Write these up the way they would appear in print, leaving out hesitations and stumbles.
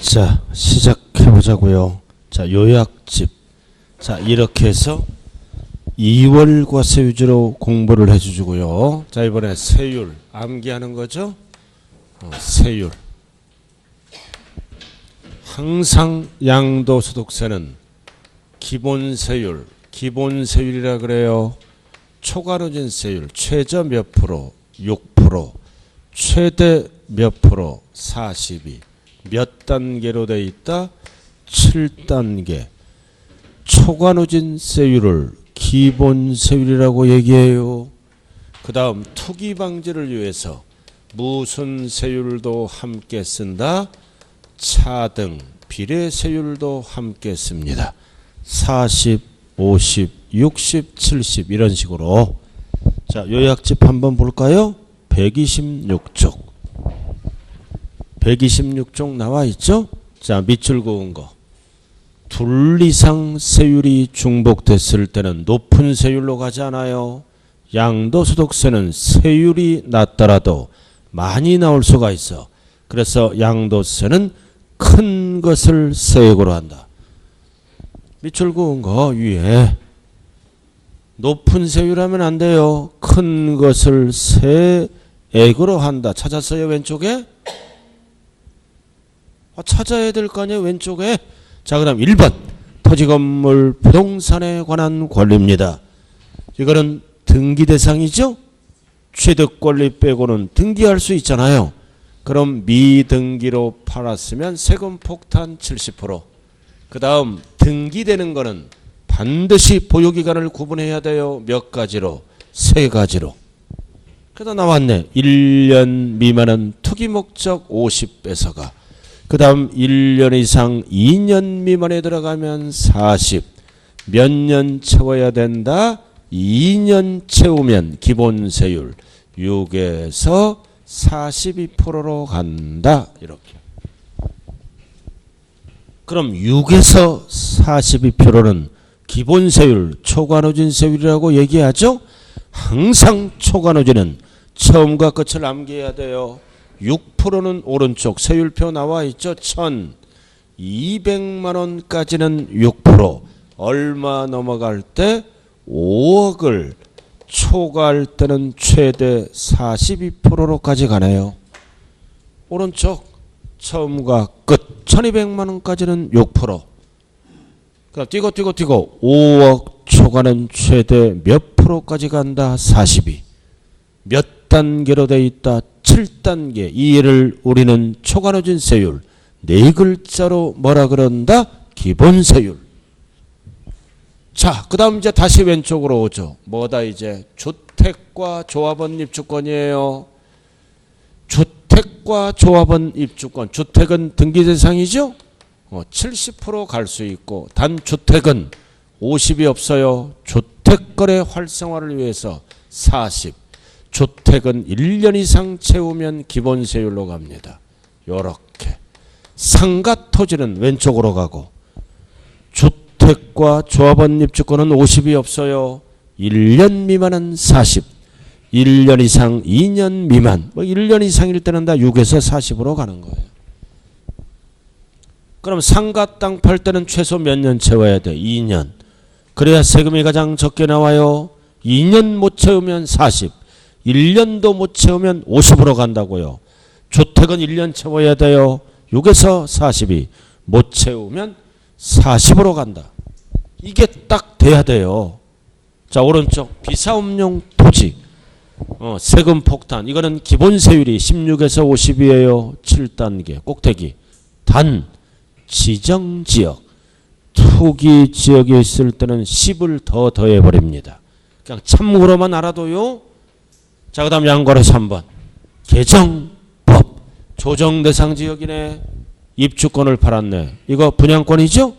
자, 시작해 보자고요. 자, 요약집. 자, 이렇게 해서 2월 과세 위주로 공부를 해주고요. 자, 이번에 세율 암기하는 거죠. 세율. 항상 양도소득세는 기본세율, 기본세율이라 그래요. 초과누진 세율 최저 몇 프로? 6%. 최대 몇 프로? 42. 몇 단계로 돼 있다? 7단계. 초과누진 세율을 기본세율이라고 얘기해요. 그 다음 투기 방지를 위해서 무슨 세율도 함께 쓴다? 차등 비례세율도 함께 씁니다. 40, 50, 60, 70 이런 식으로. 자, 요약집 한번 볼까요? 126쪽. 126쪽 나와 있죠? 자, 밑줄 그은 거. 둘 이상 세율이 중복됐을 때는 높은 세율로 가지 않아요. 양도소득세는 세율이 낮더라도 많이 나올 수가 있어. 그래서 양도세는 큰 것을 세액으로 한다. 밑줄 그은 거 위에 높은 세율하면 안 돼요. 큰 것을 세액으로 한다. 찾았어요? 왼쪽에? 찾아야 될 거 아니에요? 왼쪽에. 자, 그 다음 1번 토지건물 부동산에 관한 권리입니다. 이거는 등기 대상이죠? 취득권리 빼고는 등기할 수 있잖아요. 그럼 미등기로 팔았으면 세금 폭탄 70%. 그 다음 등기되는 거는 반드시 보유기간을 구분해야 돼요. 몇 가지로? 세 가지로. 그래서 나왔네. 1년 미만은 투기목적 50 뺏어가. 그 다음 1년 이상 2년 미만에 들어가면 40. 몇 년 채워야 된다? 2년 채우면 기본세율 6에서 42%로 간다. 이렇게. 그럼 6에서 42%는 기본세율, 초과누진세율이라고 얘기하죠? 항상 초과누진은 처음과 끝을 암기해야 돼요. 6%는 오른쪽 세율표 나와 있죠. 1,200만 원까지는 6%. 얼마 넘어갈 때 5억을 초과할 때는 최대 42%로까지 가네요. 오른쪽 처음과 끝 1,200만 원까지는 6%. 그럼 뛰고 5억 초과는 최대 몇 프로까지 간다? 42. 몇 단계로 돼 있다? 7단계. 이 예를 우리는 초과누진 세율 네 글자로 뭐라 그런다? 기본세율. 자, 그 다음 이제 다시 왼쪽으로 오죠. 뭐다 이제? 주택과 조합원 입주권이에요. 주택과 조합원 입주권. 주택은 등기 대상이죠? 70% 갈 수 있고 단주택은 50이 없어요. 주택거래 활성화를 위해서 40. 주택은 1년 이상 채우면 기본세율로 갑니다. 요렇게. 상가 토지는 왼쪽으로 가고 주택과 조합원 입주권은 50이 없어요. 1년 미만은 40. 1년 이상 2년 미만. 1년 이상일 때는 다 6에서 40으로 가는 거예요. 그럼 상가 땅 팔 때는 최소 몇 년 채워야 돼? 2년. 그래야 세금이 가장 적게 나와요. 2년 못 채우면 40. 1년도 못 채우면 50으로 간다고요. 주택은 1년 채워야 돼요. 6에서 42. 못 채우면 40으로 간다. 이게 딱 돼야 돼요. 자, 오른쪽 비사업용 토지. 세금 폭탄. 이거는 기본세율이 16에서 50이에요. 7단계. 꼭대기. 단 지정지역. 투기지역에 있을 때는 10을 더 더해버립니다. 그냥 참고로만 알아도요. 자, 그 다음 양괄호 3번. 개정법. 조정대상 지역이네. 입주권을 팔았네. 이거 분양권이죠?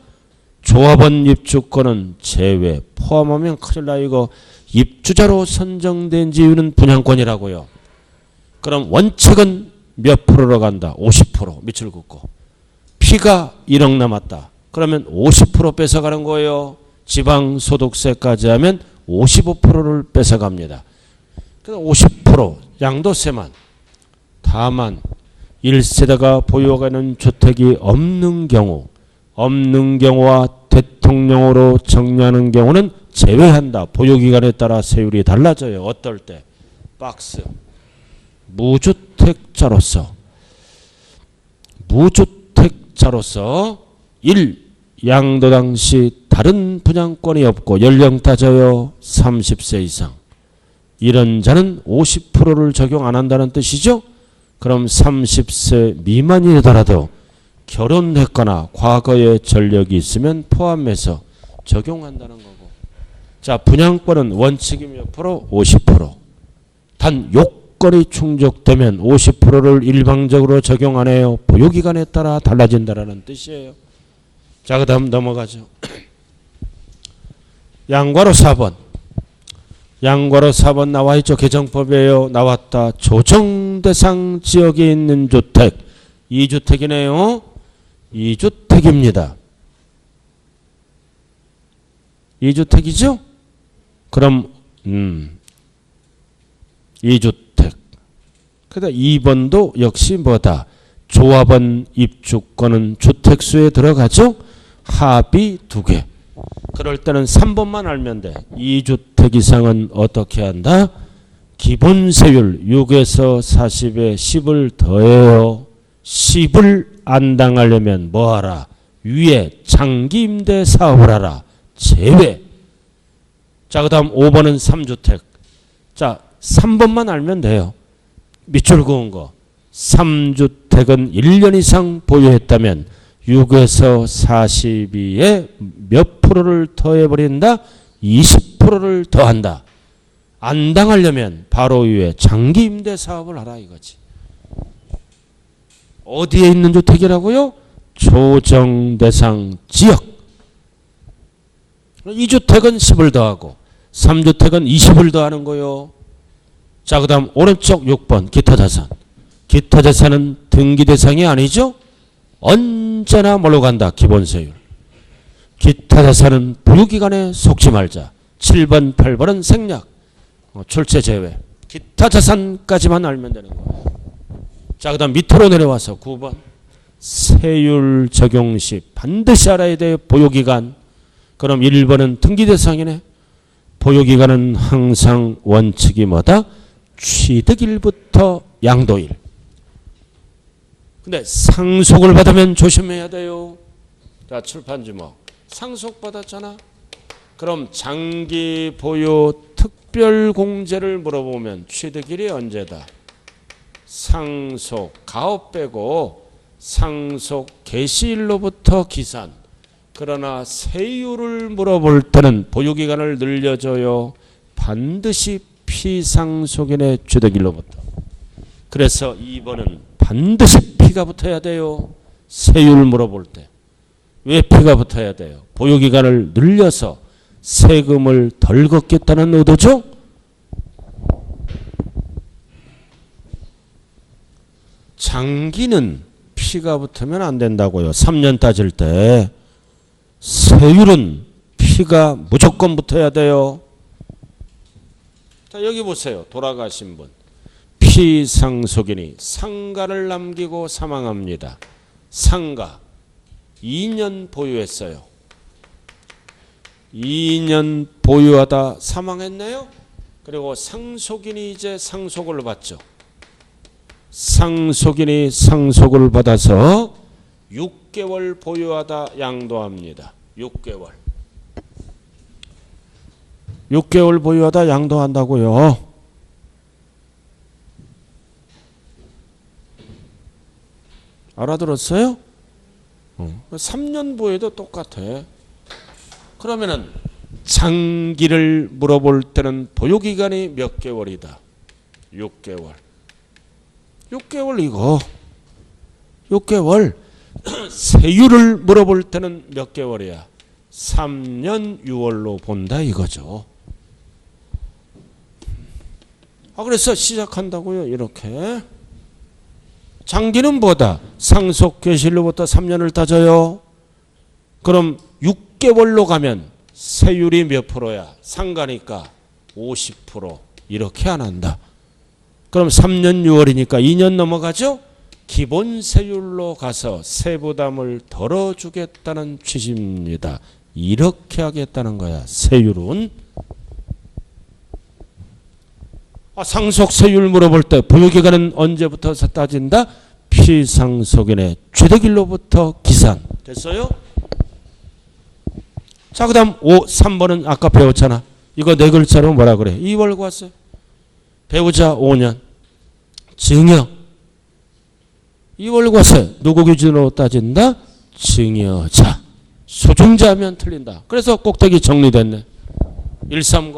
조합원 입주권은 제외. 포함하면 큰일 나. 이거 입주자로 선정된 지위는 분양권이라고요. 그럼 원칙은 몇 프로로 간다? 50%. 밑을 긋고. 피가 1억 남았다. 그러면 50% 뺏어가는 거예요. 지방소득세까지 하면 55%를 뺏어갑니다. 50% 양도세만. 다만 1세대가 보유하는 주택이 없는 경우와 대통령으로 정리하는 경우는 제외한다. 보유기간에 따라 세율이 달라져요. 어떨 때? 박스. 무주택자로서 1. 양도 당시 다른 분양권이 없고 연령 따져요. 30세 이상. 이런 자는 50%를 적용 안 한다는 뜻이죠. 그럼 30세 미만이더라도 결혼했거나 과거에 전력이 있으면 포함해서 적용한다는 거고. 자, 분양권은 원칙이 몇 프로? 50%. 단 요건이 충족되면 50%를 일방적으로 적용 안 해요. 보유기간에 따라 달라진다는 뜻이에요. 자, 그 다음 넘어가죠. 양괄호 4번. 양괄호 4번 나와 있죠. 개정법이에요. 나왔다. 조정대상 지역에 있는 주택. 2주택이네요. 2주택입니다. 2주택이죠? 그럼 2주택. 그다음 2번도 역시 뭐다? 조합원 입주권은 주택수에 들어가죠? 합이 2개. 그럴 때는 3번만 알면 돼. 2주택 이상은 어떻게 한다? 기본세율 6에서 40에 10을 더해요. 10을 안 당하려면 뭐하라? 위에 장기임대 사업을 하라. 제외. 자, 그 다음 5번은 3주택. 자, 3번만 알면 돼요. 밑줄 그은 거. 3주택은 1년 이상 보유했다면 6에서 42에 몇 프로를 더해버린다? 20%를 더한다. 안 당하려면 바로 위에 장기임대 사업을 하라 이거지. 어디에 있는 주택이라고요? 조정대상 지역. 2주택은 10을 더하고 3주택은 20을 더하는 거요. 자, 그 다음 오른쪽 6번 기타자산. 기타자산은 등기대상이 아니죠? 언제나 뭘로 간다? 기본세율. 기타자산은 보유기간에 속지 말자. 7번 8번은 생략. 출세 제외. 기타자산까지만 알면 되는 거예요. 자, 그 다음 밑으로 내려와서 9번 세율 적용 시 반드시 알아야 돼요. 보유기간. 그럼 1번은 등기대상이네. 보유기간은 항상 원칙이 뭐다? 취득일부터 양도일. 근데 상속을 받으면 조심해야 돼요. 자, 출판주목. 상속받았잖아. 그럼 장기 보유 특별공제를 물어보면 취득일이 언제다? 상속 가업 빼고 상속 개시일로부터 기산. 그러나 세율을 물어볼 때는 보유기간을 늘려줘요. 반드시 피상속인의 취득일로부터. 그래서 2번은 반드시 피가 붙어야 돼요. 세율 물어볼 때. 왜 피가 붙어야 돼요? 보유기간을 늘려서 세금을 덜 걷겠다는 의도죠? 장기는 피가 붙으면 안 된다고요. 3년 따질 때. 세율은 피가 무조건 붙어야 돼요. 자, 여기 보세요. 돌아가신 분. 피상속인이 상가를 남기고 사망합니다. 상가 2년 보유했어요. 2년 보유하다 사망했네요. 그리고 상속인이 이제 상속을 받죠. 상속인이 상속을 받아서 6개월 보유하다 양도합니다. 6개월 보유하다 양도한다고요. 알아들었어요? 3년 보유도 똑같아. 그러면은 장기를 물어볼 때는 보유기간이 몇 개월이다? 6개월. 6개월 이거. 6개월. 세율을 물어볼 때는 몇 개월이야? 3년 6월로 본다 이거죠. 그래서 시작한다고요. 이렇게. 장기는 뭐다? 상속 개시일로부터 3년을 따져요. 그럼 6개월로 가면 세율이 몇 프로야? 상가니까 50%. 이렇게 안 한다. 그럼 3년 6월이니까 2년 넘어가죠? 기본세율로 가서 세부담을 덜어주겠다는 취지입니다. 이렇게 하겠다는 거야. 세율은 상속세율 물어볼 때 보유기간은 언제부터 따진다? 피상속인의 최대길로부터 기산. 됐어요? 자, 그 다음 3번은 아까 배웠잖아. 이거 네 글자로 뭐라 그래? 2월 과세. 배우자 5년. 증여. 2월 과세. 누구 기준으로 따진다? 증여자. 소중자면 틀린다. 그래서 꼭대기 정리됐네. 130.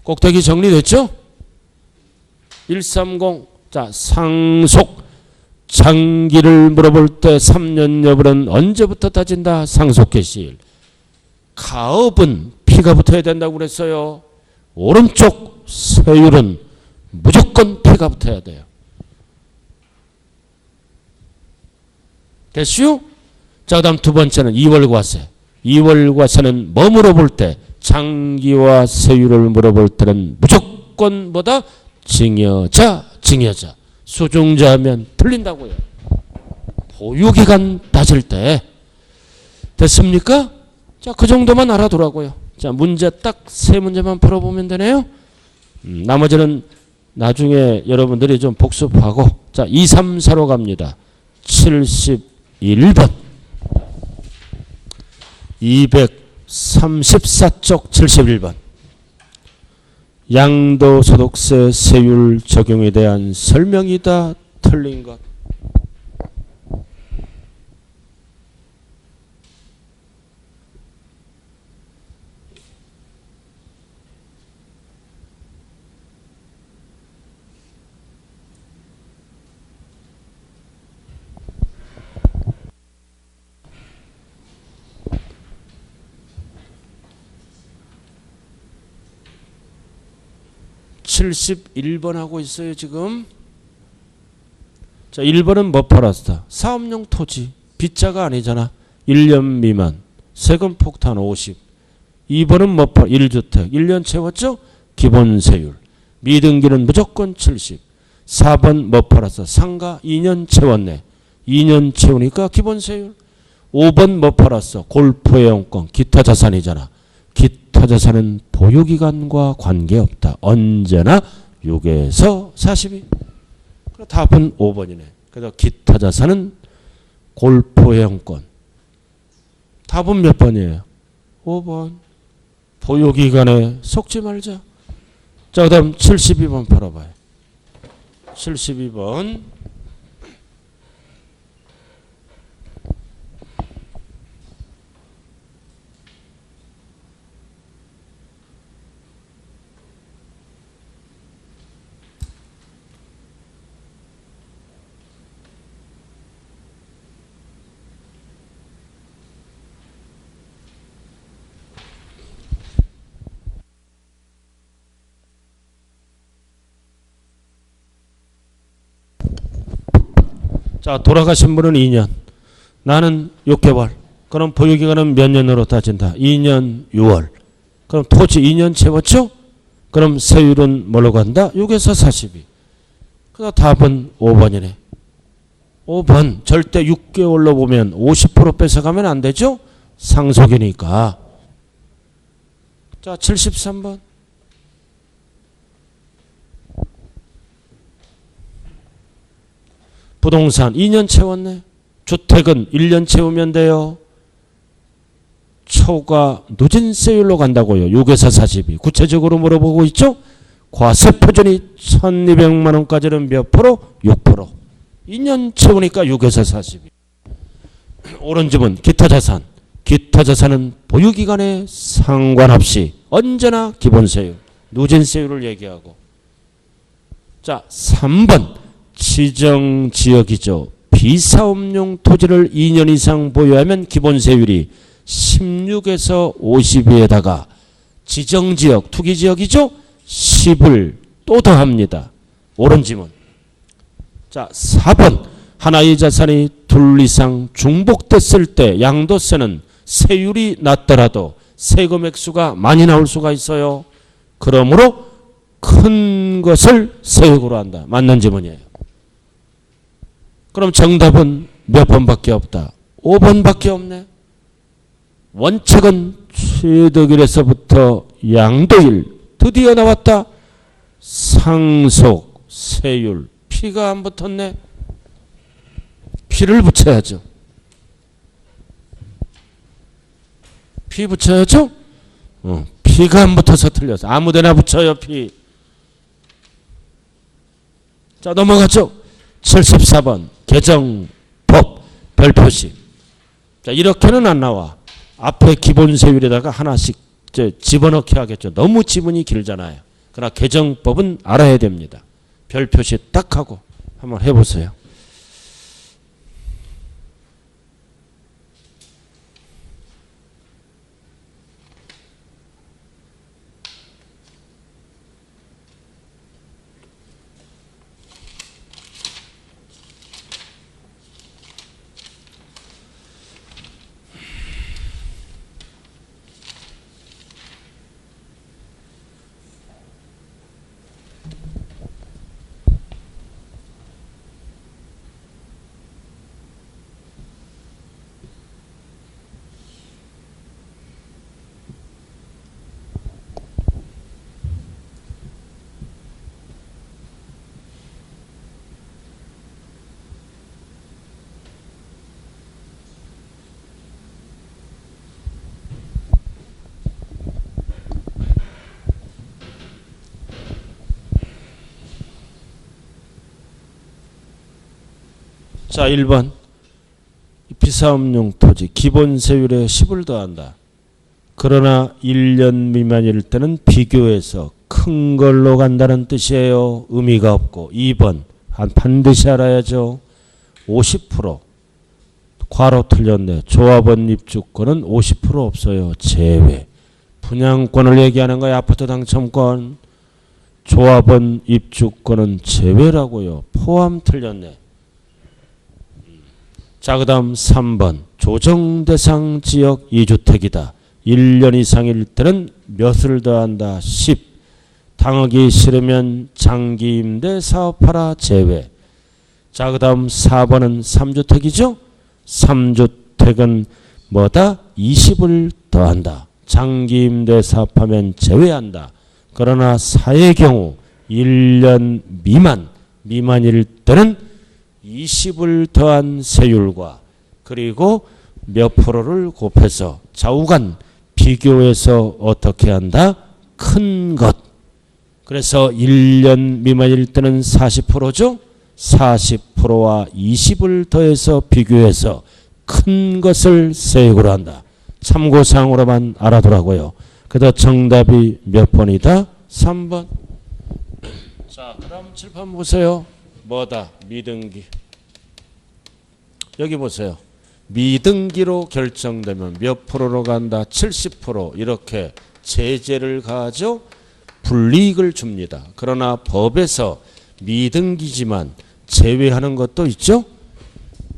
꼭대기 정리됐죠? 130. 자, 상속. 장기를 물어볼 때 3년 여부는 언제부터 따진다? 상속 개시일. 가업은 피가 붙어야 된다고 그랬어요. 오른쪽 세율은 무조건 피가 붙어야 돼요. 됐슈? 자, 그 다음 두 번째는 2월 과세. 2월 과세는 뭐 물어볼 때? 장기와 세율을 물어볼 때는 무조건 뭐다? 증여자, 증여자. 수중자면 틀린다고요. 보유기간 따질 때. 됐습니까? 자, 그 정도만 알아두라고요. 자, 문제 딱 세 문제만 풀어보면 되네요. 나머지는 나중에 여러분들이 좀 복습하고. 자, 2, 3, 4로 갑니다. 71번. 234쪽 71번. 양도소득세 세율 적용에 대한 설명이다. 틀린 것. (71번) 하고 있어요 지금. 자, 1번은 뭐 팔았다? 사업용 토지. 빚자가 아니잖아. 1년 미만. 세금 폭탄 50. 2번은 뭐 팔? 1주택. 1년 채웠죠? 기본세율. 미등기는 무조건 70. 4번 뭐 팔았어? 상가 2년 채웠네. 2년 채우니까 기본세율. 5번 뭐 팔았어? 골프회원권. 기타 자산이잖아. 기타 자산은 보유기간과 관계없다. 언제나 6에서 42. 답은 5번이네. 그래서 기타 자산은 골프회원권. 답은 몇 번이에요? 5번. 보유기간에 속지 말자. 자, 그 다음 72번 팔아봐요. 72번. 자, 돌아가신 분은 2년. 나는 6개월. 그럼 보유기간은 몇 년으로 따진다? 2년 6월. 그럼 토지 2년 채웠죠? 그럼 세율은 뭘로 간다? 6에서 42. 그래서 답은 5번이네. 5번. 절대 6개월로 보면 50% 뺏어가면 안 되죠? 상속이니까. 자, 73번. 부동산 2년 채웠네. 주택은 1년 채우면 돼요. 초과 누진세율로 간다고요. 6에서 42. 구체적으로 물어보고 있죠. 과세표준이 1200만 원까지는 몇 프로? 6%. 2년 채우니까 6에서 42. 옳은 집은 기타 자산. 기타 자산은 보유기간에 상관없이 언제나 기본세율, 누진세율을 얘기하고. 자, 3번. 지정지역이죠. 비사업용 토지를 2년 이상 보유하면 기본세율이 16에서 52에다가 지정지역, 투기지역이죠. 10을 또 더합니다. 옳은 지문. 자, 4번. 하나의 자산이 둘 이상 중복됐을 때 양도세는 세율이 낮더라도 세금 액수가 많이 나올 수가 있어요. 그러므로 큰 것을 세액으로 한다. 맞는 지문이에요. 그럼 정답은 몇 번밖에 없다? 5번밖에 없네. 원칙은 최덕일에서부터 양도일 드디어 나왔다. 상속, 세율, 피가 안 붙었네. 피를 붙여야죠. 피 붙여야죠. 피가 안 붙어서 틀렸어. 아무데나 붙여요. 피. 자, 넘어가죠. 74번 개정법 별표시. 자, 이렇게는 안 나와. 앞에 기본세율에다가 하나씩 집어넣기 하겠죠. 너무 지문이 길잖아요. 그러나 개정법은 알아야 됩니다. 별표시 딱 하고 한번 해보세요. 자, 1번 비사업용 토지 기본세율에 10을 더한다. 그러나 1년 미만일 때는 비교해서 큰 걸로 간다는 뜻이에요. 의미가 없고. 2번 반드시 알아야죠. 50% 괄호 틀렸네. 조합원 입주권은 50% 없어요. 제외. 분양권을 얘기하는 거야. 아파트 당첨권. 조합원 입주권은 제외라고요. 포함 틀렸네. 자, 그 다음 3번 조정대상 지역 2주택이다. 1년 이상일 때는 몇을 더한다? 10. 당하기 싫으면 장기임대 사업하라 제외. 자, 그 다음 4번은 3주택이죠. 3주택은 뭐다? 20을 더한다. 장기임대 사업하면 제외한다. 그러나 4의 경우 1년 미만일 때는 20을 더한 세율과 그리고 몇 프로를 곱해서 좌우간 비교해서 어떻게 한다? 큰 것. 그래서 1년 미만일 때는 40%죠. 40%와 20을 더해서 비교해서 큰 것을 세액으로 한다. 참고사항으로만 알아두라고요. 그래서 정답이 몇 번이다? 3번. 자, 그럼 칠판 보세요. 뭐다? 미등기. 여기 보세요. 미등기로 결정되면 몇 프로로 간다? 70% 이렇게 제재를 가하죠. 불이익을 줍니다. 그러나 법에서 미등기지만 제외하는 것도 있죠.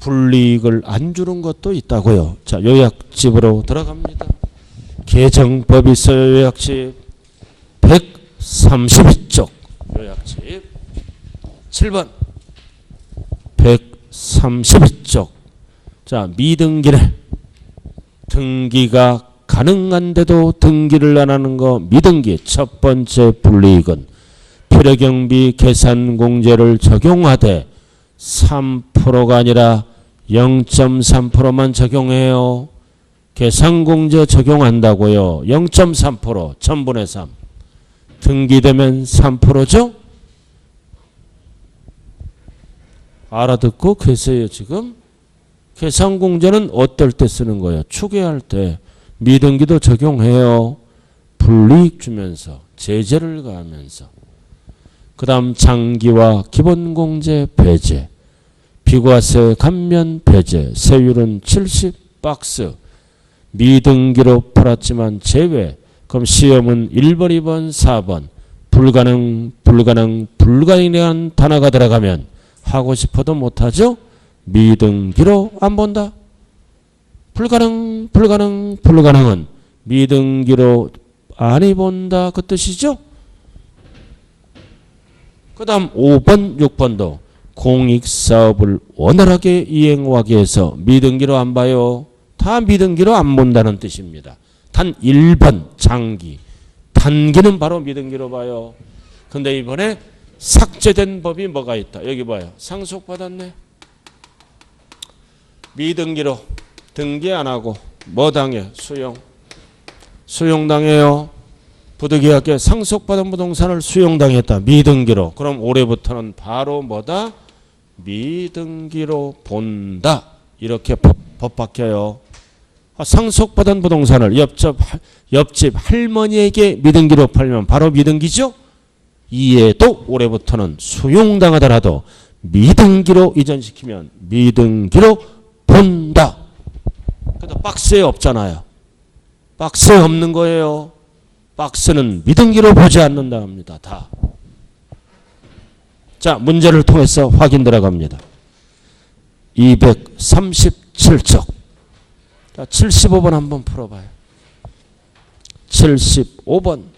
불이익을 안 주는 것도 있다고요. 자, 요약집으로 들어갑니다. 개정법이 있어요. 요약집 132쪽 요약집 7번 132쪽. 자, 미등기래. 등기가 가능한데도 등기를 안 하는 거 미등기. 첫 번째 불이익은 필요경비 계산공제를 적용하되 3%가 아니라 0.3%만 적용해요. 계산공제 적용한다고요. 0.3% 1000분의 3. 등기되면 3%죠? 알아듣고 계세요 지금? 계산공제는 어떨 때 쓰는 거예요? 추계할 때. 미등기도 적용해요. 불이익 주면서 제재를 가하면서. 그 다음 장기와 기본공제 배제. 비과세 감면 배제. 세율은 70박스. 미등기로 팔았지만 제외. 그럼 시험은 1번, 2번, 4번. 불가능이라는 단어가 들어가면 하고 싶어도 못하죠. 미등기로 안 본다. 불가능은 미등기로 안 본다 그 뜻이죠. 그 다음 5번, 6번도 공익사업을 원활하게 이행하기 위해서 미등기로 안 봐요. 다 미등기로 안 본다는 뜻입니다. 단 1번 장기. 단기는 바로 미등기로 봐요. 근데 이번에 삭제된 법이 뭐가 있다. 여기 봐요. 상속받았네. 미등기로 등기 안 하고 뭐 당해? 수용당해요. 부득이하게 상속받은 부동산을 수용당했다. 미등기로. 그럼 올해부터는 바로 뭐다? 미등기로 본다. 이렇게 법 바뀌어요. 상속받은 부동산을 옆집 할머니에게 미등기로 팔면 바로 미등기죠? 이에도 올해부터는 수용당하더라도 미등기로 이전시키면 미등기로 본다. 그래도 박스에 없잖아요. 박스에 없는 거예요. 박스는 미등기로 보지 않는다 합니다. 다. 자, 문제를 통해서 확인 들어갑니다. 237쪽. 자, 75번 한번 풀어봐요. 75번.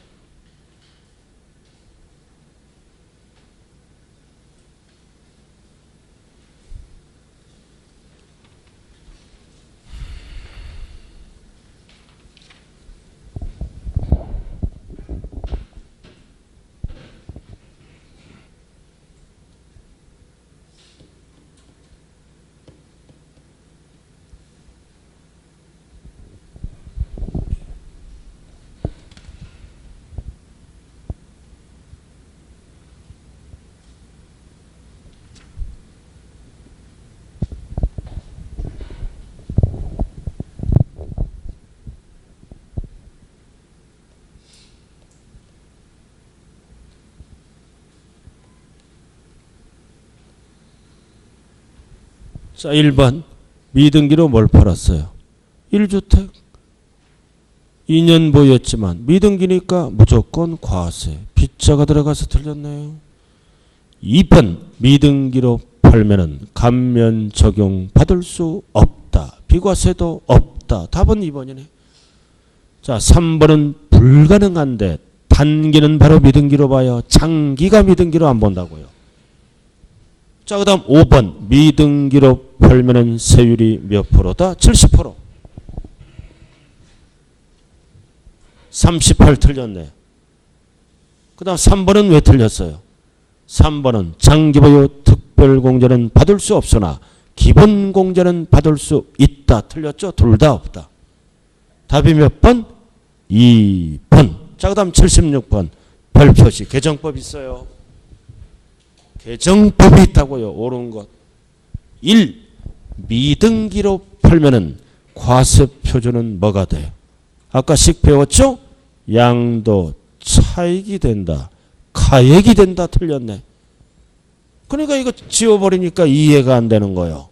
자, 1번 미등기로 뭘 팔았어요? 1주택 2년 보였지만 미등기니까 무조건 과세. 빗자가 들어가서 틀렸네요. 2번 미등기로 팔면은 감면 적용 받을 수 없다. 비과세도 없다. 답은 2번이네. 자, 3번은 불가능한데 단기는 바로 미등기로 봐요. 장기가 미등기로 안 본다고요. 자, 그 다음 5번 미등기로 팔면은 세율이 몇 프로다? 70%. 38 틀렸네. 그 다음 3번은 왜 틀렸어요? 3번은 장기보유 특별공제는 받을 수 없으나 기본공제는 받을 수 있다. 틀렸죠? 둘 다 없다. 답이 몇 번? 2번. 자, 그 다음 76번 별표시 개정법 있어요. 개정법이 있다고요. 옳은 것. 1. 미등기로 팔면은 과세 표준은 뭐가 돼? 아까씩 배웠죠? 양도 차익이 된다. 가액이 된다. 틀렸네. 그러니까 이거 지워버리니까 이해가 안 되는 거예요.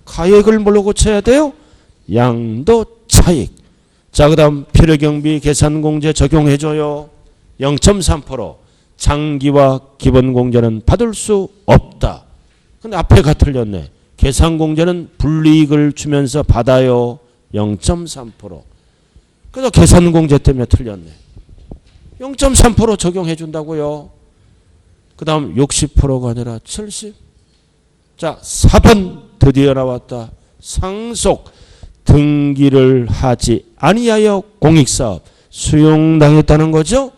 가액을 뭘로 고쳐야 돼요? 양도 차익. 자, 그 다음 필요경비 계산공제 적용해줘요. 0.3%. 장기와 기본공제는 받을 수 없다. 근데 앞에가 틀렸네. 계산공제는 불이익을 주면서 받아요. 0.3%. 그래서 계산공제 때문에 틀렸네. 0.3% 적용해 준다고요. 그 다음 60%가 아니라 70. 자, 4번 드디어 나왔다. 상속 등기를 하지 아니하여 공익사업 수용당했다는 거죠.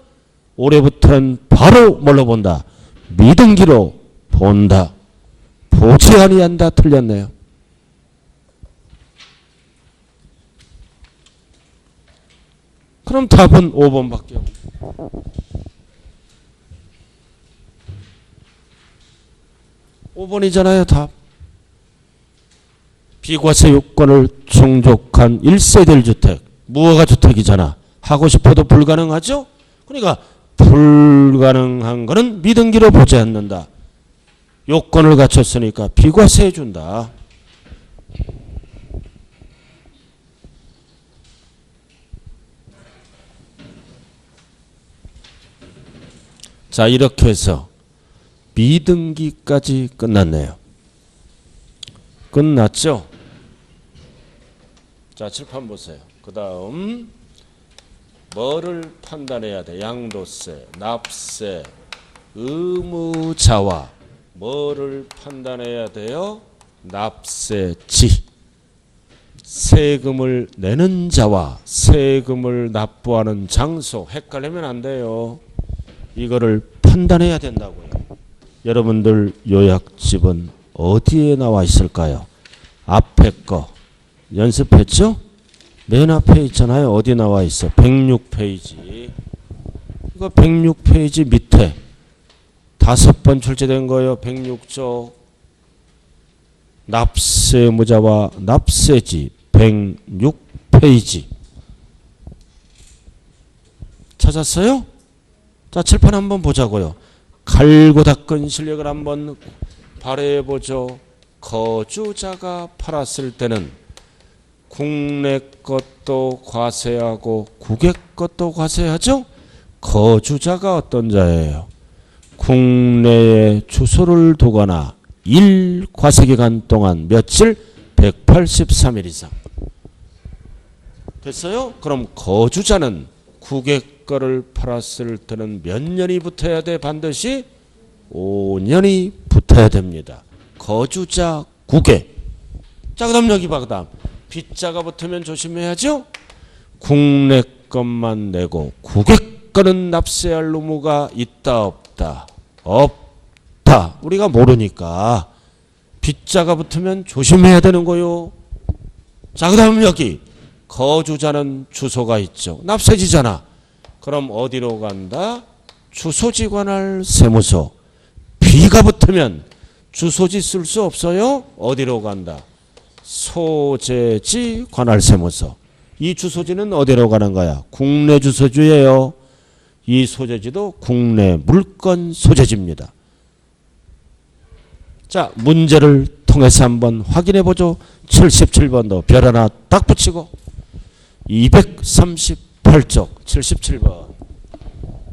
올해부터는 바로 뭘로 본다? 미등기로 본다. 보지 아니한다. 틀렸네요. 그럼 답은 5번밖에 없네요. 5번이잖아요. 답. 비과세 요건을 충족한 1세대 1주택. 무허가 주택이잖아. 하고 싶어도 불가능하죠? 그러니까 불가능한 거는 미등기로 보지 않는다. 요건을 갖췄으니까 비과세 해준다. 자, 이렇게 해서 미등기까지 끝났네요. 끝났죠? 자, 칠판 보세요. 그 다음 뭐를 판단해야 돼? 양도세, 납세, 의무자와 뭐를 판단해야 돼요? 납세지. 세금을 내는 자와 세금을 납부하는 장소 헷갈리면 안 돼요. 이거를 판단해야 된다고요. 여러분들 요약집은 어디에 나와 있을까요? 앞에 거 연습했죠? 맨 앞에 있잖아요. 어디 나와 있어? 106페이지. 이거 106페이지 밑에 5번 출제된 거예요. 106쪽. 납세무자와 납세지 106페이지. 찾았어요? 자, 칠판 한번 보자고요. 갈고 닦은 실력을 한번 발휘해보죠. 거주자가 팔았을 때는 국내 것도 과세하고 국외 것도 과세하죠? 거주자가 어떤 자예요? 국내에 주소를 두거나 1과세기간 동안 며칠? 183일 이상. 됐어요? 그럼 거주자는 국외 거를 팔았을 때는 몇 년이 붙어야 돼? 반드시 5년이 붙어야 됩니다. 거주자 국외. 자, 그 다음 여기 봐. 그 다음 빗자가 붙으면 조심해야죠. 국내 것만 내고 국외 거는 납세할 의무가 있다 없다? 없다. 우리가 모르니까 빗자가 붙으면 조심해야 되는 거요. 자, 그 다음 여기 거주자는 주소가 있죠. 납세지잖아. 그럼 어디로 간다? 주소지 관할 세무서. 비가 붙으면 주소지 쓸 수 없어요. 어디로 간다? 소재지 관할 세무서. 이 주소지는 어디로 가는 거야? 국내 주소지예요. 이 소재지도 국내 물건 소재지입니다. 자, 문제를 통해서 한번 확인해 보죠. 77번도 별 하나 딱 붙이고 238쪽 77번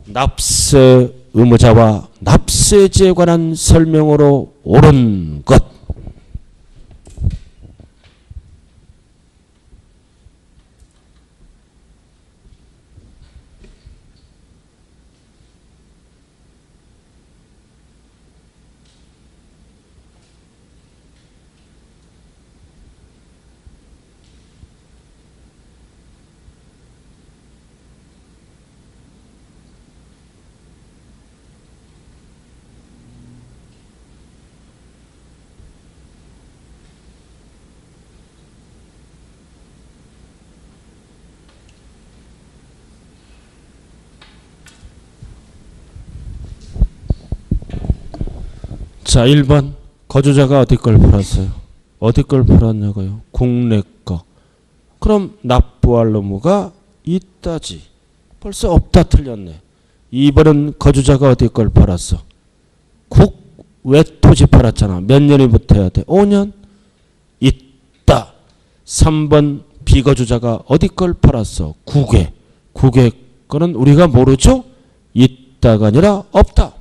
납세 의무자와 납세지에 관한 설명으로 옳은 것. 자, 1번 거주자가 어디 걸 팔았어요? 어디 걸 팔았냐고요? 국내 거. 그럼 납부할 의무가 있다지. 벌써 없다 틀렸네. 2번은 거주자가 어디 걸 팔았어? 국외 토지 팔았잖아. 몇 년이 붙어야 돼? 5년? 있다. 3번 비거주자가 어디 걸 팔았어? 국외. 국외 거는 우리가 모르죠? 있다가 아니라 없다.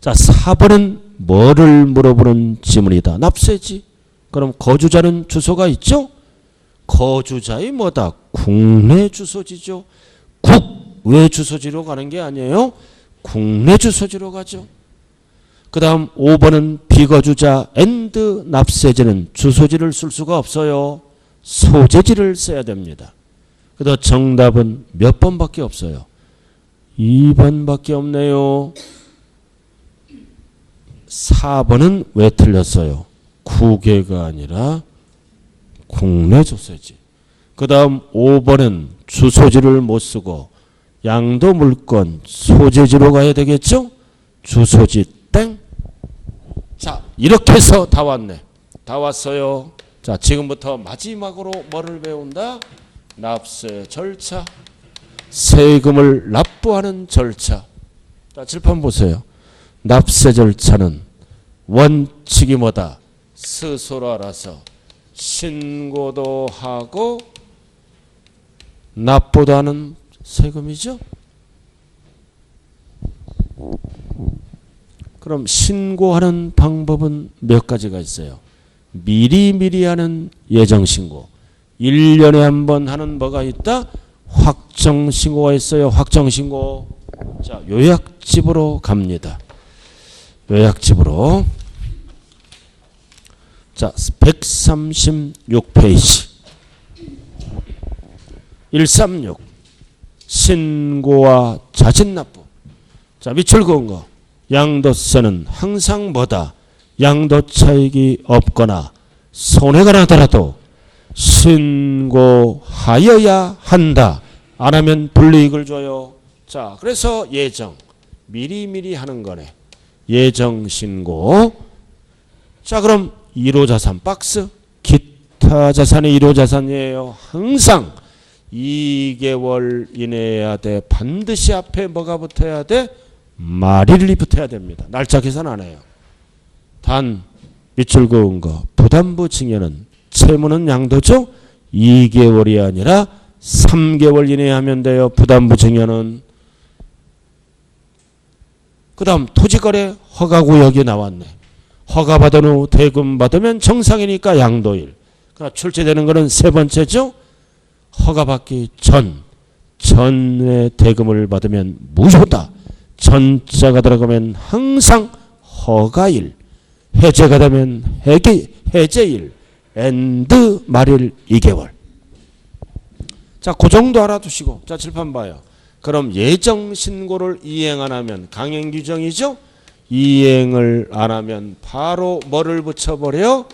자, 4번은 뭐를 물어보는 지문이다? 납세지. 그럼 거주자는 주소가 있죠? 거주자의 뭐다? 국내 주소지죠. 국외 주소지로 가는 게 아니에요. 국내 주소지로 가죠. 그 다음 5번은 비거주자 앤드 납세지는 주소지를 쓸 수가 없어요. 소재지를 써야 됩니다. 그 다음 정답은 몇 번밖에 없어요? 2번밖에 없네요. 4번은 왜 틀렸어요? 국외가 아니라 국내 주소지. 그 다음 5번은 주소지를 못 쓰고 양도 물건 소재지로 가야 되겠죠? 주소지 땡. 자, 이렇게 해서 다 왔네. 다 왔어요. 자, 지금부터 마지막으로 뭐를 배운다? 납세 절차. 세금을 납부하는 절차. 자, 칠판 보세요. 납세 절차는 원칙이 뭐다? 스스로 알아서 신고도 하고 납부도 하는 세금이죠. 그럼 신고하는 방법은 몇 가지가 있어요. 미리미리 하는 예정신고. 1년에 한 번 하는 뭐가 있다? 확정신고가 있어요. 확정신고. 자, 요약집으로 갑니다. 요약집으로. 자, 136페이지. 136. 신고와 자진납부. 자, 밑줄 그은 거. 양도세는 항상 뭐다? 양도 차익이 없거나 손해가 나더라도 신고하여야 한다. 안 하면 불이익을 줘요. 자, 그래서 예정. 미리미리 하는 거네. 예정 신고. 자, 그럼 1호 자산 박스. 기타 자산이 1호 자산이에요. 항상 2개월 이내에 해야 돼. 반드시 앞에 뭐가 붙어야 돼? 말일이 붙어야 됩니다. 날짜 계산 안 해요. 단 밑줄 그은 거. 부담부 증여는 채무는 양도죠. 2개월이 아니라 3개월 이내에 하면 돼요. 부담부 증여는. 그 다음 토지거래 허가구역이 나왔네. 허가받은 후 대금 받으면 정상이니까 양도일. 그러나 출제되는 것은 세 번째죠. 허가받기 전에 대금을 받으면 무효다. 전자가 들어가면 항상 허가일. 해제가 되면 해제일. 엔드 말일 2개월. 자, 그 정도 알아두시고. 자, 칠판 봐요. 그럼 예정 신고를 이행 안 하면 강행 규정이죠. 이행을 안 하면 바로 뭐를 붙여버려?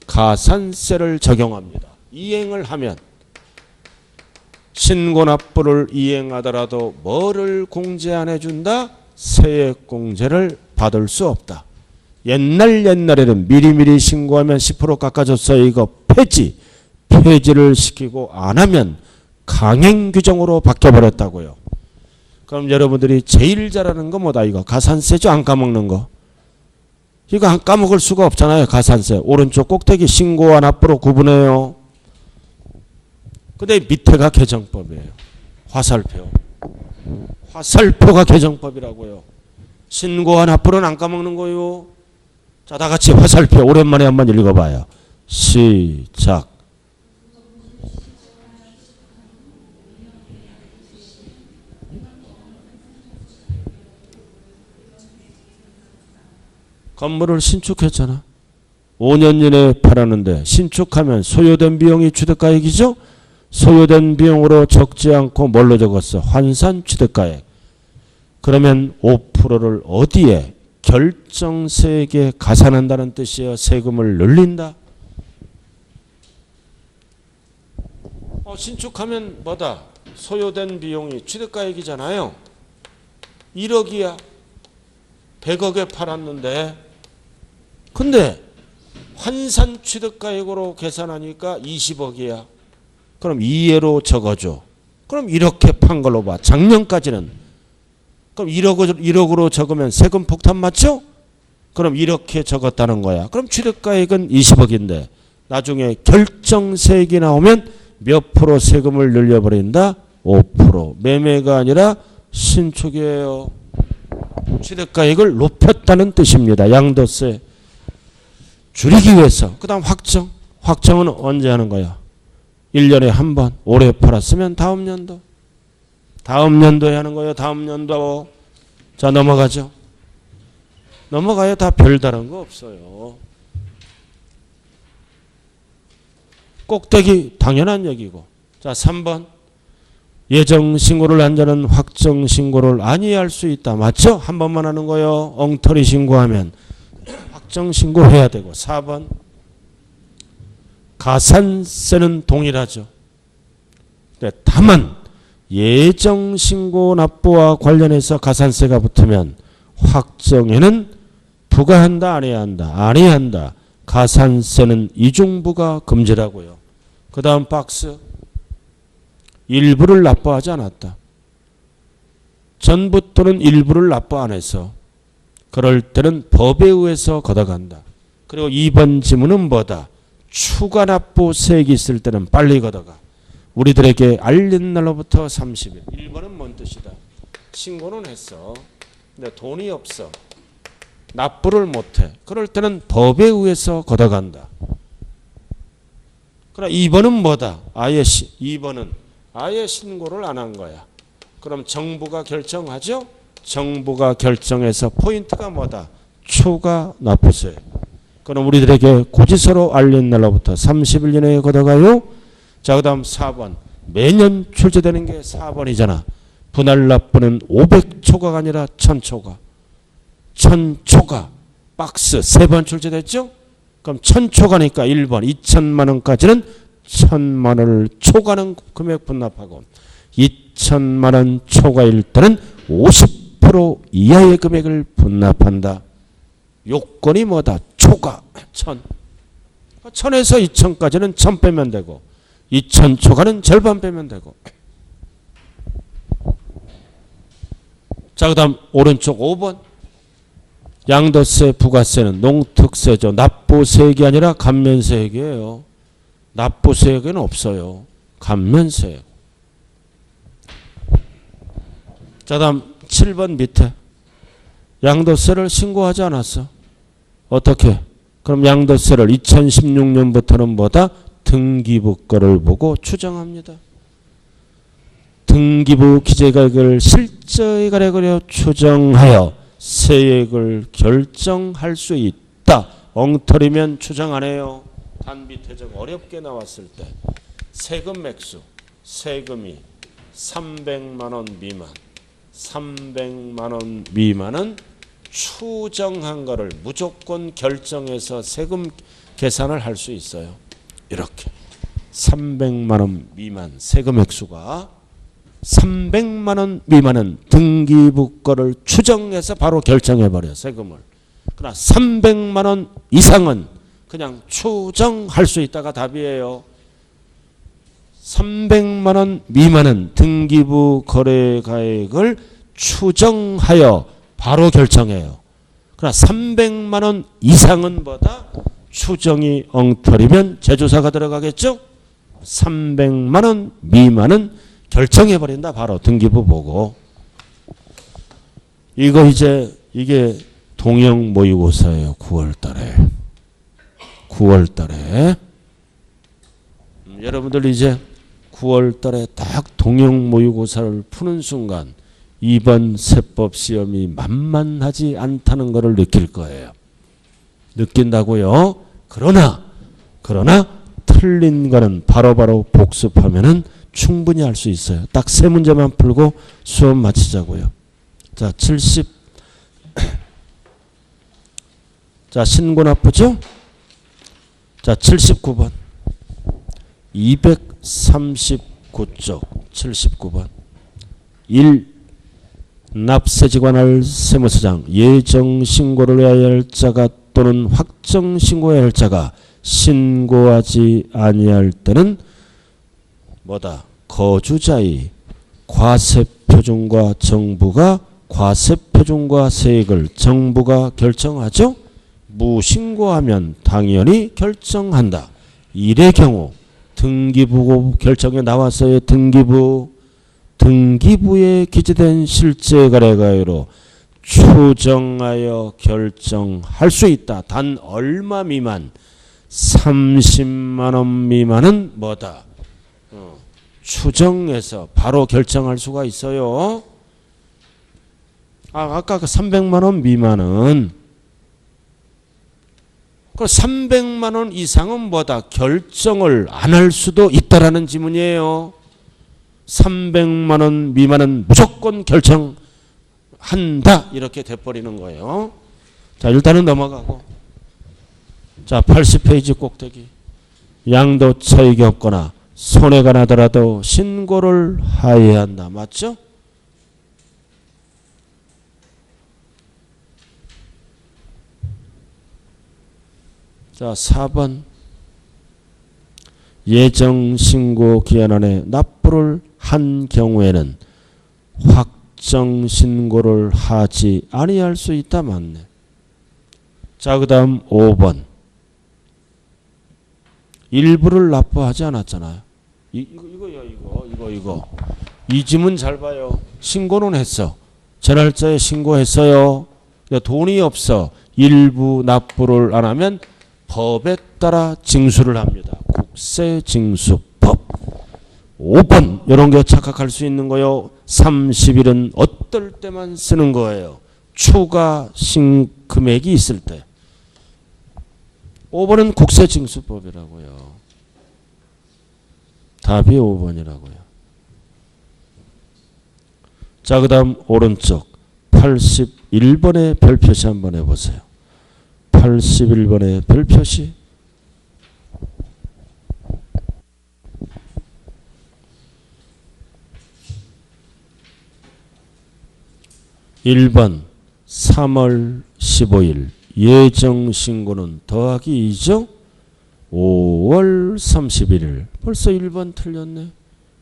가산세를 적용합니다. 이행을 하면 신고납부를 이행하더라도 뭐를 공제 안 해준다? 세액공제를 받을 수 없다. 옛날에는 미리미리 신고하면 10% 깎아줬어요. 이거 폐지를 시키고 안 하면 강행 규정으로 바뀌어버렸다고요. 그럼 여러분들이 제일 잘하는 거 뭐다? 이거 가산세죠. 안 까먹는 거. 이거 안 까먹을 수가 없잖아요. 가산세. 오른쪽 꼭대기 신고와 납부로 구분해요. 근데 밑에가 개정법이에요. 화살표. 화살표가 개정법이라고요. 신고와 납부는 안 까먹는 거요. 자, 다 같이 화살표 오랜만에 한번 읽어봐요. 시작. 건물을 신축했잖아. 5년 이내에 팔았는데 신축하면 소요된 비용이 취득가액이죠. 소요된 비용으로 적지 않고 뭘로 적었어? 환산 취득가액. 그러면 5%를 어디에? 결정세액에 가산한다는 뜻이에요. 세금을 늘린다. 신축하면 뭐다? 소요된 비용이 취득가액이잖아요. 1억이야. 100억에 팔았는데 근데 환산 취득가액으로 계산하니까 20억이야. 그럼 2회로 적어줘. 그럼 이렇게 판 걸로 봐. 작년까지는. 그럼 1억으로 적으면 세금 폭탄 맞죠? 그럼 이렇게 적었다는 거야. 그럼 취득가액은 20억인데 나중에 결정세액이 나오면 몇 프로 세금을 늘려버린다? 5%. 매매가 아니라 신축이에요. 취득가액을 높였다는 뜻입니다. 양도세 줄이기 위해서. 그 다음 확정. 확정은 언제 하는 거야? 1년에 한 번. 올해 팔았으면 다음 연도. 다음 연도에 하는 거예요. 다음 연도. 자, 넘어가죠. 넘어가요. 다 별다른 거 없어요. 꼭대기 당연한 얘기고. 자, 3번. 예정 신고를 한 자는 확정 신고를 아니할 수 있다. 맞죠? 한 번만 하는 거요. 엉터리 신고하면 확정 신고해야 되고. 4번. 가산세는 동일하죠. 네, 다만 예정 신고 납부와 관련해서 가산세가 붙으면 확정에는 부과한다, 안 해야 한다? 안 해야 한다. 가산세는 이중부가 금지라고요. 그 다음 박스. 일부를 납부하지 않았다. 전부 또는 일부를 납부 안 해서 그럴 때는 법에 의해서 걷어간다. 그리고 2번 지문은 뭐다? 추가 납부세액이 있을 때는 빨리 걷어가. 우리들에게 알린 날로부터 30일. 1번은 뭔 뜻이다? 신고는 했어. 근데 돈이 없어. 납부를 못해. 그럴 때는 법에 의해서 걷어간다. 그럼 2번은 뭐다? 2번은 아예 신고를 안 한 거야. 그럼 정부가 결정하죠? 정부가 결정해서 포인트가 뭐다? 초가 납부세. 그럼 우리들에게 고지서로 알린 날로부터 30일 이내에 걷어가요. 자, 그 다음 4번. 매년 출제되는 게 4번이잖아. 분할 납부는 500초가가 아니라 1000초가. 1000초가. 박스 3번 출제됐죠? 그럼 1000초가니까 1번 2천만 원까지는 1000만 원을 초과하는 금액 분납하고 2천만 원 초과일 때는 50% 이하의 금액을 분납한다. 요건이 뭐다? 초과 1000. 1000에서 2000까지는 1000 빼면 되고 2000 초과는 절반 빼면 되고. 자, 그 다음 오른쪽 5번. 양도세, 부가세는 농특세죠. 납부세액이 아니라 감면세액이에요. 납부세액은 없어요. 감면세액. 자, 다음 7번 밑에. 양도세를 신고하지 않았어. 어떻게? 그럼 양도세를 2016년부터는 뭐다? 등기부 거를 보고 추정합니다. 등기부 기재가액을 실제의 가액으로 추정하여 세액을 결정할 수 있다. 엉터리면 추정 안 해요. 단비 퇴적 어렵게 나왔을 때 세금 맥수, 세금이 300만 원 미만, 300만 원 미만은 추정한 거를 무조건 결정해서 세금 계산을 할 수 있어요. 이렇게 300만 원 미만 세금 액수가 300만 원 미만은 등기부 거를 추정해서 바로 결정해버려요. 세금을. 그러나 300만 원 이상은 그냥 추정할 수 있다가 답이에요. 300만 원 미만은 등기부 거래가액을 추정하여 바로 결정해요. 그러나 300만 원 이상은 뭐다? 추정이 엉터리면 제조사가 들어가겠죠? 300만 원 미만은 결정해버린다. 바로 등기부 보고. 이거 이게 동형 모의고사예요. 9월달에. 9월달에. 여러분들 이제 9월달에 딱 동형 모의고사를 푸는 순간 이번 세법 시험이 만만하지 않다는 것을 느낄 거예요. 느낀다고요. 그러나 틀린 거는 바로바로 복습하면은 충분히 할 수 있어요. 딱 3문제만 풀고 수업 마치자고요. 자, 70. 자, 신고 납부죠? 자, 79번. 239쪽 79번. 1. 납세지관할 세무서장 예정신고를 해야 할 자가 또는 확정신고해야 할 자가 신고하지 아니할 때는 뭐다? 거주자의 과세표준과 정부가 과세표준과 세액을 정부가 결정하죠. 무신고하면 당연히 결정한다. 이래 경우 등기부 결정에 나왔어요. 등기부에 기재된 실제 거래가액으로 추정하여 결정할 수 있다. 단 얼마 미만? 30만 원 미만은 뭐다? 추정해서 바로 결정할 수가 있어요. 아까 그 300만 원 미만은 그 300만 원 이상은 뭐다? 결정을 안 할 수도 있다라는 지문이에요. 300만 원 미만은 무조건 결정한다. 이렇게 돼버리는 거예요. 자, 일단은 넘어가고. 자, 80페이지 꼭대기. 양도 차익이 없거나 손해가 나더라도 신고를 하여야 한다. 맞죠? 자, 4번. 예정신고 기한 안에 납부를 한 경우에는 확정신고를 하지 아니할 수 있다. 맞네. 자, 그 다음 5번. 일부를 납부하지 않았잖아요. 이거. 이 지문 잘 봐요. 신고는 했어. 전할자에 신고했어요. 돈이 없어. 일부 납부를 안 하면 법에 따라 징수를 합니다. 국세징수법. 5번 이런 게 착각할 수 있는 거요. 30일은 어떨 때만 쓰는 거예요. 추가 금액이 있을 때. 5번은 국세징수법이라고요. 답이 5번이라고요. 자, 그 다음 오른쪽 81번의 별표시 한번 해보세요. 81번의 별표시. (1번) 3월 15일 예정신고는 더하기 2죠. 5월 31일. 벌써 1번 틀렸네.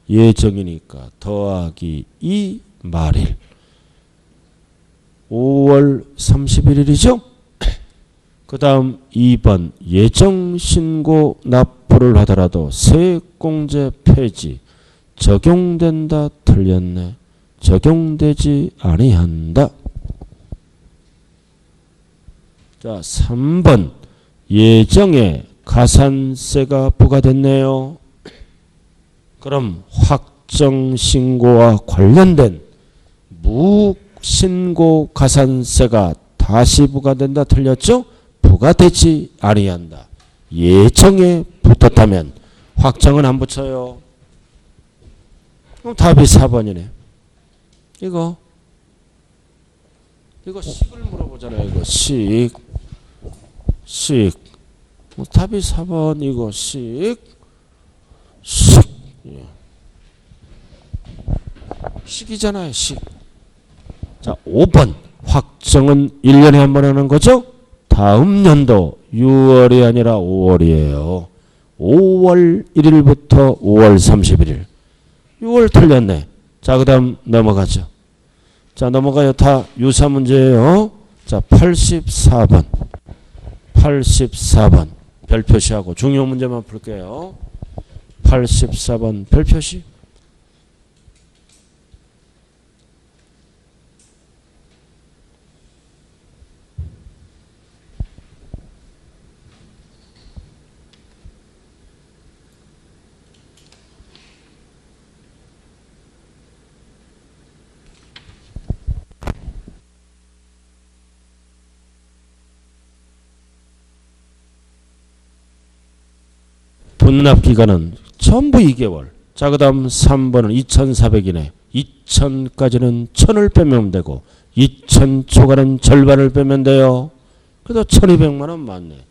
예정이니까 더하기 2 말일. 5월 31일이죠. 그 다음 2번 예정신고 납부를 하더라도 세액공제 폐지 적용된다. 틀렸네. 적용되지 아니한다. 자, 3번 예정에 가산세가 부과됐네요. 그럼 확정신고와 관련된 무신고 가산세가 다시 부과된다. 틀렸죠? 부과되지 아니한다. 예정에 붙었다면 확정은 안 붙여요. 그럼 답이 4번이네. 이거 식을 물어보잖아요. 이거 식. 답이 4번 이거 식. 예. 식이잖아요. 식. 자, 5번 확정은 1년에 한 번 하는 거죠. 다음 연도 6월이 아니라 5월이에요. 5월 1일부터 5월 31일. 6월 틀렸네. 자, 그 다음 넘어가죠. 자, 넘어가요. 다 유사 문제예요. 자, 84번. 84번 별표시하고 중요 문제만 풀게요. 84번 별표시. 분납 기간은 전부 2개월. 자, 그 다음 3번은 2,400이네. 2,000까지는 1,000을 빼면 되고 2,000 초과는 절반을 빼면 돼요. 그래도 1,200만 원 맞네.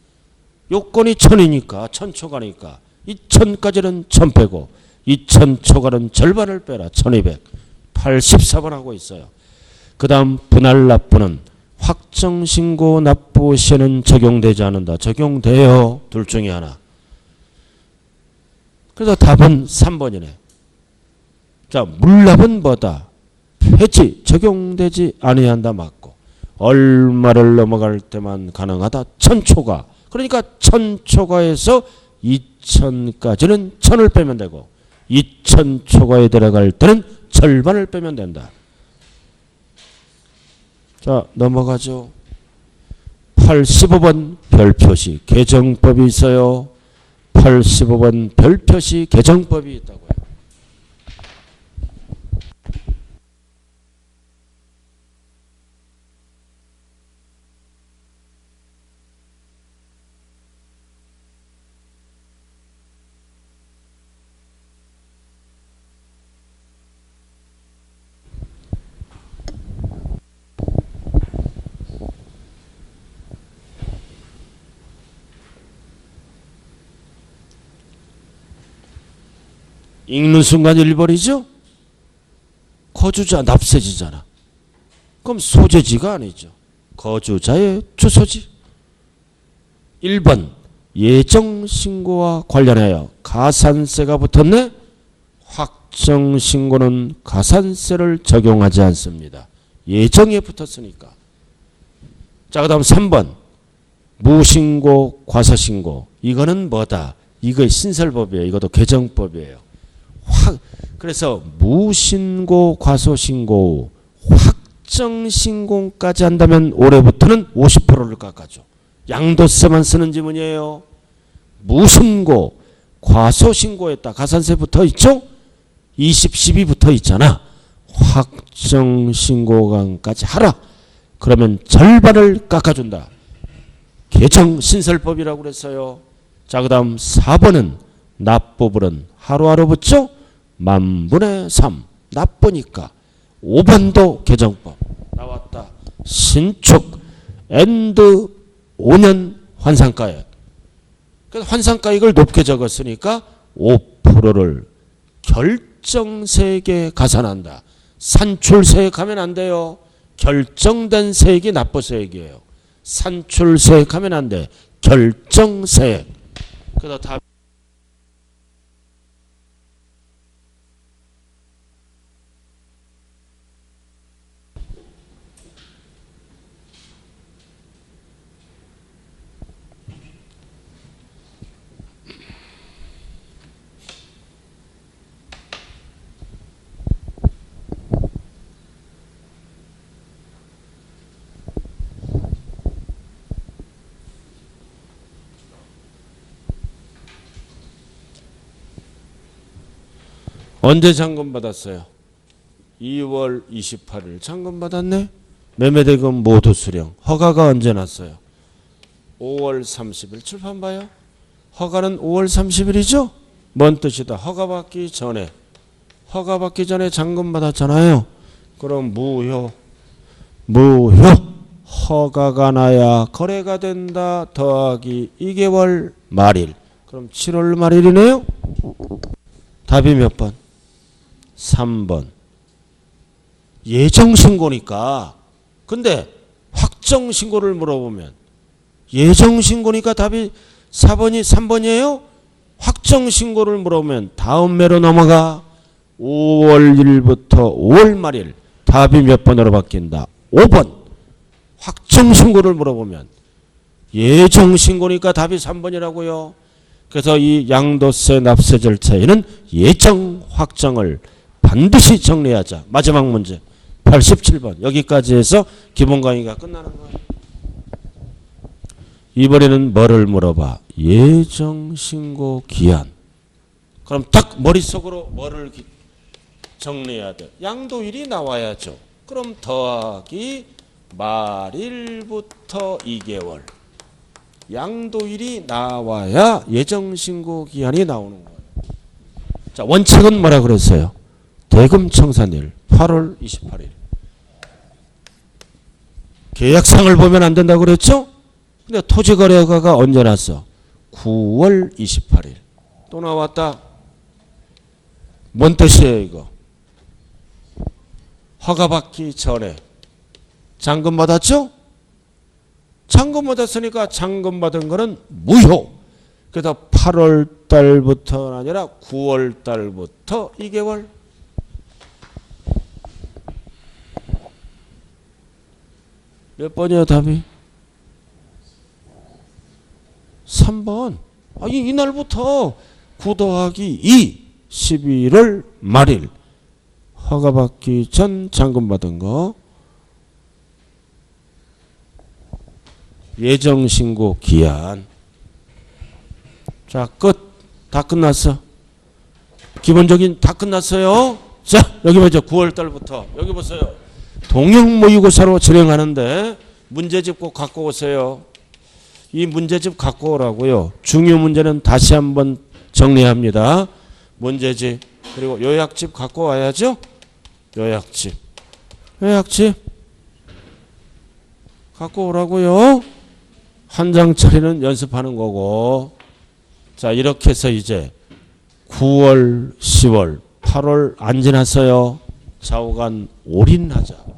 요건이 1,000이니까 1,000 초과니까 2,000까지는 1,000 빼고 2,000 초과는 절반을 빼라. 1,200. 84번 하고 있어요. 그 다음 분할 납부는 확정신고 납부 시에는 적용되지 않는다. 적용돼요. 둘 중에 하나. 그래서 답은 3번이네. 자, 물납은 뭐다? 폐지, 적용되지 아니한다. 맞고. 얼마를 넘어갈 때만 가능하다. 1,000초과. 그러니까 1,000초과에서 2,000까지는 1,000을 빼면 되고 2,000초과에 들어갈 때는 절반을 빼면 된다. 자, 넘어가죠. 85번 별표시 개정법이 있어요. 85번 별표시 개정법이 있다고요. 읽는 순간 잃어버리죠? 거주자 납세지잖아. 그럼 소재지가 아니죠. 거주자의 주소지. 1번 예정신고와 관련하여 가산세가 붙었네. 확정신고는 가산세를 적용하지 않습니다. 예정에 붙었으니까. 자, 그 다음 3번 무신고 과소신고. 이거는 뭐다? 이거 신설법이에요. 이것도 개정법이에요. 그래서 무신고 과소신고 확정신고까지 한다면 올해부터는 50%를 깎아줘. 양도세만 쓰는 지문이에요. 무신고 과소신고했다. 가산세 붙어 있죠? 20, 12 붙어 있잖아. 확정신고간까지 하라. 그러면 절반을 깎아준다. 개정신설법이라고 그랬어요. 자, 그 다음 4번은 납부불은 하루하루 붙죠? 만분의 3. 나쁘니까. 5번도 개정법 나왔다. 신축 엔드 5년 환산가액. 그래서 환산가액을 높게 적었으니까 5%를 결정세액에 가산한다. 산출세액 하면 안 돼요. 결정된 세액이 납부세액이에요. 산출세액 하면 안 돼. 결정세액. 그래서 답 언제 잔금 받았어요? 2월 28일 잔금 받았네. 매매대금 모두 수령. 허가가 언제 났어요? 5월 30일. 칠판 봐요. 허가는 5월 30일이죠? 뭔 뜻이다? 허가 받기 전에. 허가 받기 전에 잔금 받았잖아요. 그럼 무효. 허가가 나야 거래가 된다. 더하기 2개월 말일. 그럼 7월 말일이네요. 답이 몇 번? 3번. 예정신고니까. 근데 확정신고를 물어보면 예정신고니까 답이 4번이 3번이에요. 확정신고를 물어보면 다음 매로 넘어가. 5월 1일부터 5월 말일. 답이 몇 번으로 바뀐다? 5번. 확정신고를 물어보면 예정신고니까 답이 3번이라고요. 그래서 이 양도세 납세 절차에는 예정 확정을 반드시 정리하자. 마지막 문제 87번. 여기까지 해서 기본 강의가 끝나는 거예요. 이번에는 뭐를 물어봐? 예정신고 기한. 그럼 딱 머릿속으로 뭐를 정리해야 돼? 양도일이 나와야죠. 그럼 더하기 말일부터 2개월. 양도일이 나와야 예정신고 기한이 나오는 거예요. 자, 원칙은 뭐라 그랬어요? 대금 청산일 8월 28일. 계약상을 보면 안 된다고 그랬죠? 근데 토지거래허가가 언제 났어? 9월 28일. 또 나왔다. 뭔 뜻이에요 이거? 허가 받기 전에 잔금 받았죠? 잔금 받았으니까 잔금 받은 거는 무효. 그래서 8월 달부터가 아니라 9월 달부터 2개월. 몇 번이야 답이? 3번. 이날부터 9 더하기 2 11월 말일. 허가받기 전 잔금 받은 거. 예정신고 기한. 자, 끝. 다 끝났어. 기본적인 다 끝났어요. 자, 여기 보죠. 9월 달부터. 여기 보세요. 동형 모의고사로 진행하는데 문제집 꼭 갖고 오세요. 이 문제집 갖고 오라고요. 중요 문제는 다시 한번 정리합니다. 문제집 그리고 요약집 갖고 와야죠. 요약집 갖고 오라고요. 한 장짜리는 연습하는 거고. 자, 이렇게 해서 이제 9월, 10월, 8월 안 지났어요. 좌우간 올인하자.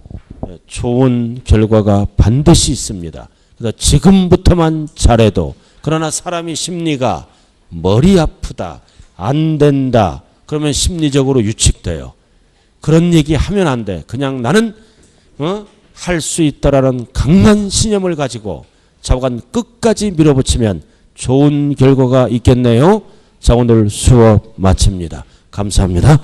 좋은 결과가 반드시 있습니다. 그래서 지금부터만 잘해도, 그러나 사람이 심리가 머리 아프다, 안 된다, 그러면 심리적으로 유축돼요. 그런 얘기 하면 안 돼. 그냥 나는 할 수 있다라는 강한 신념을 가지고 좌우간 끝까지 밀어붙이면 좋은 결과가 있겠네요. 자, 오늘 수업 마칩니다. 감사합니다.